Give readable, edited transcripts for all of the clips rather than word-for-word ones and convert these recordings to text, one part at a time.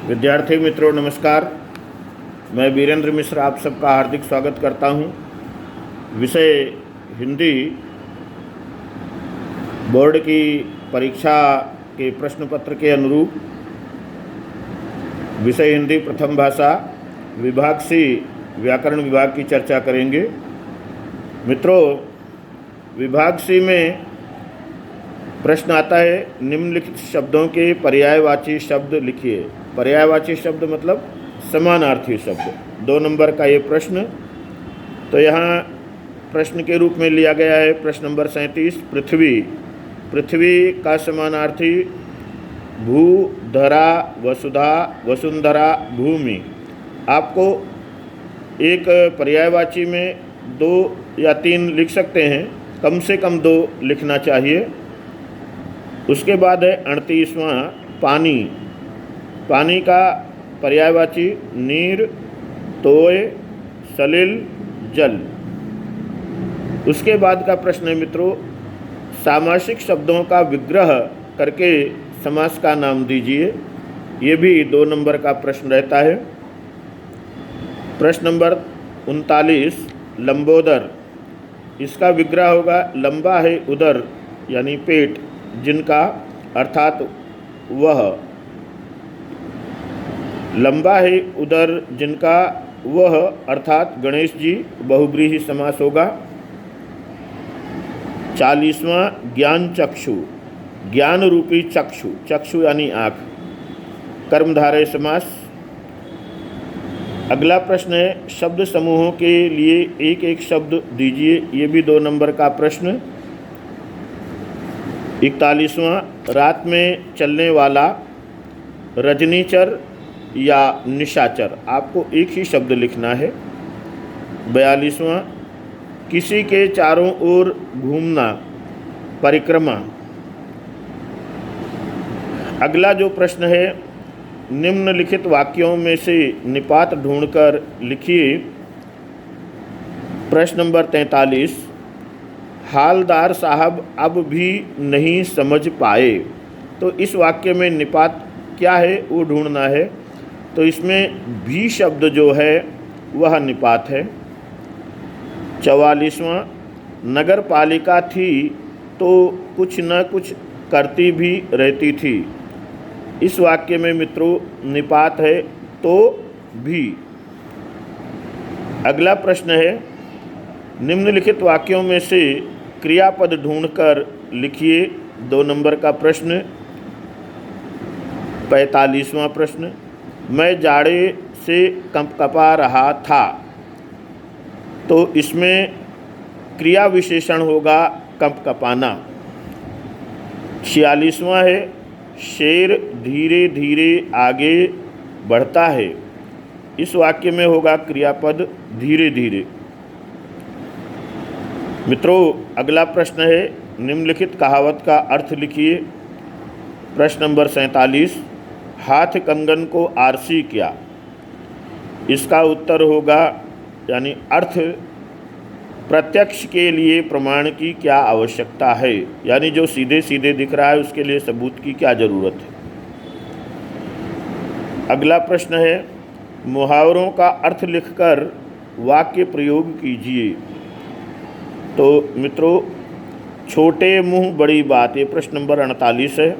विद्यार्थी मित्रों नमस्कार। मैं वीरेंद्र मिश्र आप सबका हार्दिक स्वागत करता हूं। विषय हिंदी बोर्ड की परीक्षा के प्रश्न पत्र के अनुरूप विषय हिंदी प्रथम भाषा विभाग सी व्याकरण विभाग की चर्चा करेंगे। मित्रों, विभाग सी में प्रश्न आता है, निम्नलिखित शब्दों के पर्यायवाची शब्द लिखिए। पर्यायवाची शब्द मतलब समानार्थी शब्द। 2 नंबर का ये प्रश्न। तो यहाँ प्रश्न के रूप में लिया गया है प्रश्न नंबर 37, पृथ्वी। पृथ्वी का समानार्थी भू, धरा, वसुधा, वसुंधरा, भूमि। आपको एक पर्यायवाची में 2 या 3 लिख सकते हैं, कम से कम 2 लिखना चाहिए। उसके बाद है 38वां, पानी। पानी का पर्यायवाची नीर, तोय, सलिल, जल। उसके बाद का प्रश्न है मित्रों, सामासिक शब्दों का विग्रह करके समास का नाम दीजिए। ये भी 2 नंबर का प्रश्न रहता है। प्रश्न नंबर 39, लंबोदर। इसका विग्रह होगा, लंबा है उदर यानी पेट जिनका, अर्थात वह। लंबा है उदर जिनका वह अर्थात गणेश जी, बहुब्रीहि समास होगा। 40वां, ज्ञान चक्षु। ज्ञान रूपी चक्षु, चक्षु यानी आँख, कर्मधारय समास। अगला प्रश्न है, शब्द समूहों के लिए एक एक शब्द दीजिए। ये भी 2 नंबर का प्रश्न। 41वां, रात में चलने वाला, रजनीचर या निशाचर। आपको एक ही शब्द लिखना है। 42वां, किसी के चारों ओर घूमना, परिक्रमा। अगला जो प्रश्न है, निम्नलिखित वाक्यों में से निपात ढूंढकर लिखिए। प्रश्न नंबर 43, हालदार साहब अब भी नहीं समझ पाए। तो इस वाक्य में निपात क्या है वो ढूंढना है। तो इसमें भी शब्द जो है वह निपात है। 44वां, नगर पालिका थी तो कुछ न कुछ करती भी रहती थी। इस वाक्य में मित्रों निपात है तो भी। अगला प्रश्न है, निम्नलिखित वाक्यों में से क्रियापद ढूंढकर लिखिए। 2 नंबर का प्रश्न। 45वां प्रश्न, मैं जाड़े से कंपकपा रहा था। तो इसमें क्रिया विशेषण होगा कंपकपाना। 46वां है, शेर धीरे धीरे आगे बढ़ता है। इस वाक्य में होगा क्रियापद धीरे धीरे। मित्रों, अगला प्रश्न है, निम्नलिखित कहावत का अर्थ लिखिए। प्रश्न नंबर 47, हाथ कंगन को आरसी क्या। इसका उत्तर होगा यानी अर्थ, प्रत्यक्ष के लिए प्रमाण की क्या आवश्यकता है, यानी जो सीधे सीधे दिख रहा है उसके लिए सबूत की क्या ज़रूरत है। अगला प्रश्न है, मुहावरों का अर्थ लिखकर वाक्य प्रयोग कीजिए। तो मित्रों, छोटे मुंह बड़ी बात, ये प्रश्न नंबर 48 है।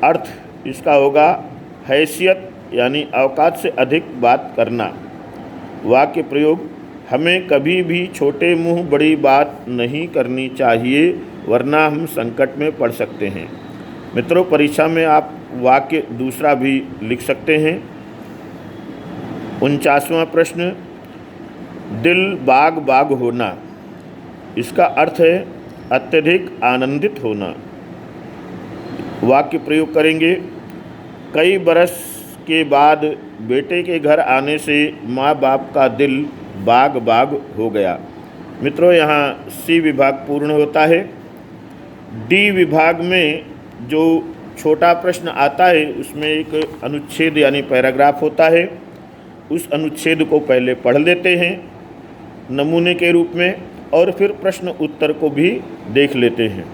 अर्थ इसका होगा हैसियत यानी औकात से अधिक बात करना। वाक्य प्रयोग, हमें कभी भी छोटे मुंह बड़ी बात नहीं करनी चाहिए वरना हम संकट में पड़ सकते हैं। मित्रों, परीक्षा में आप वाक्य दूसरा भी लिख सकते हैं। 49वां प्रश्न, दिल बाग बाग होना। इसका अर्थ है अत्यधिक आनंदित होना। वाक्य प्रयोग करेंगे, कई बरस के बाद बेटे के घर आने से माँ बाप का दिल बाग बाग हो गया। मित्रों, यहाँ सी विभाग पूर्ण होता है। डी विभाग में जो छोटा प्रश्न आता है उसमें एक अनुच्छेद यानी पैराग्राफ होता है। उस अनुच्छेद को पहले पढ़ लेते हैं नमूने के रूप में और फिर प्रश्न उत्तर को भी देख लेते हैं।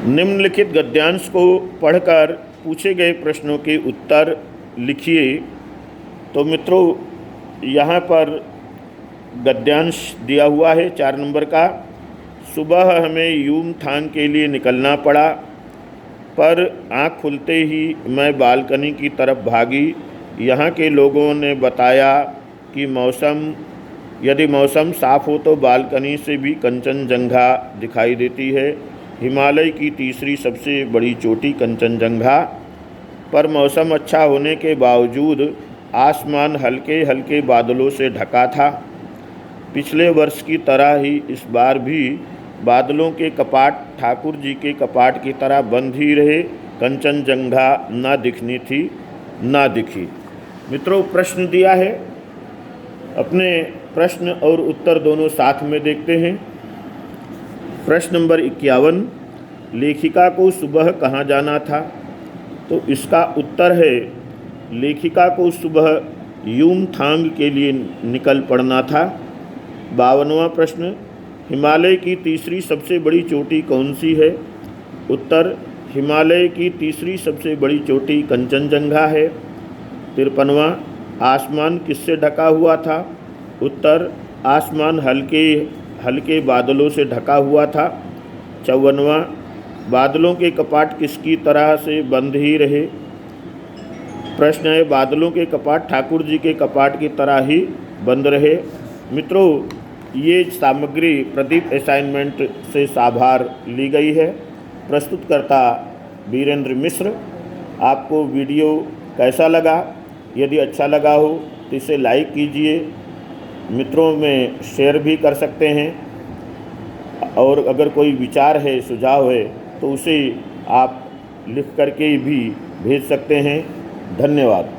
निम्नलिखित गद्यांश को पढ़कर पूछे गए प्रश्नों के उत्तर लिखिए। तो मित्रों, यहाँ पर गद्यांश दिया हुआ है 4 नंबर का। सुबह हमें यूमथांग के लिए निकलना पड़ा, पर आँख खुलते ही मैं बालकनी की तरफ भागी। यहाँ के लोगों ने बताया कि यदि मौसम साफ़ हो तो बालकनी से भी कंचनजंगा दिखाई देती है, हिमालय की तीसरी सबसे बड़ी चोटी कंचनजंगा। पर मौसम अच्छा होने के बावजूद आसमान हल्के हल्के बादलों से ढका था। पिछले वर्ष की तरह ही इस बार भी बादलों के कपाट ठाकुर जी के कपाट की तरह बंद ही रहे। कंचनजंगा ना दिखनी थी, ना दिखी। मित्रों, प्रश्न दिया है, अपने प्रश्न और उत्तर दोनों साथ में देखते हैं। प्रश्न नंबर 51, लेखिका को सुबह कहाँ जाना था? तो इसका उत्तर है, लेखिका को सुबह यूमथांग के लिए निकल पड़ना था। 52वां प्रश्न, हिमालय की तीसरी सबसे बड़ी चोटी कौन सी है? उत्तर, हिमालय की तीसरी सबसे बड़ी चोटी कंचनजंगा है। 53वां, आसमान किससे ढका हुआ था? उत्तर, आसमान हल्के हल्के बादलों से ढका हुआ था। 54वां, बादलों के कपाट किसकी तरह से बंद ही रहे? प्रश्न है, बादलों के कपाट ठाकुर जी के कपाट की तरह ही बंद रहे। मित्रों, ये सामग्री प्रदीप असाइनमेंट से साभार ली गई है। प्रस्तुतकर्ता वीरेंद्र मिश्र। आपको वीडियो कैसा लगा? यदि अच्छा लगा हो तो इसे लाइक कीजिए, मित्रों में शेयर भी कर सकते हैं। और अगर कोई विचार है, सुझाव है, तो उसे आप लिख करके भी भेज सकते हैं। धन्यवाद।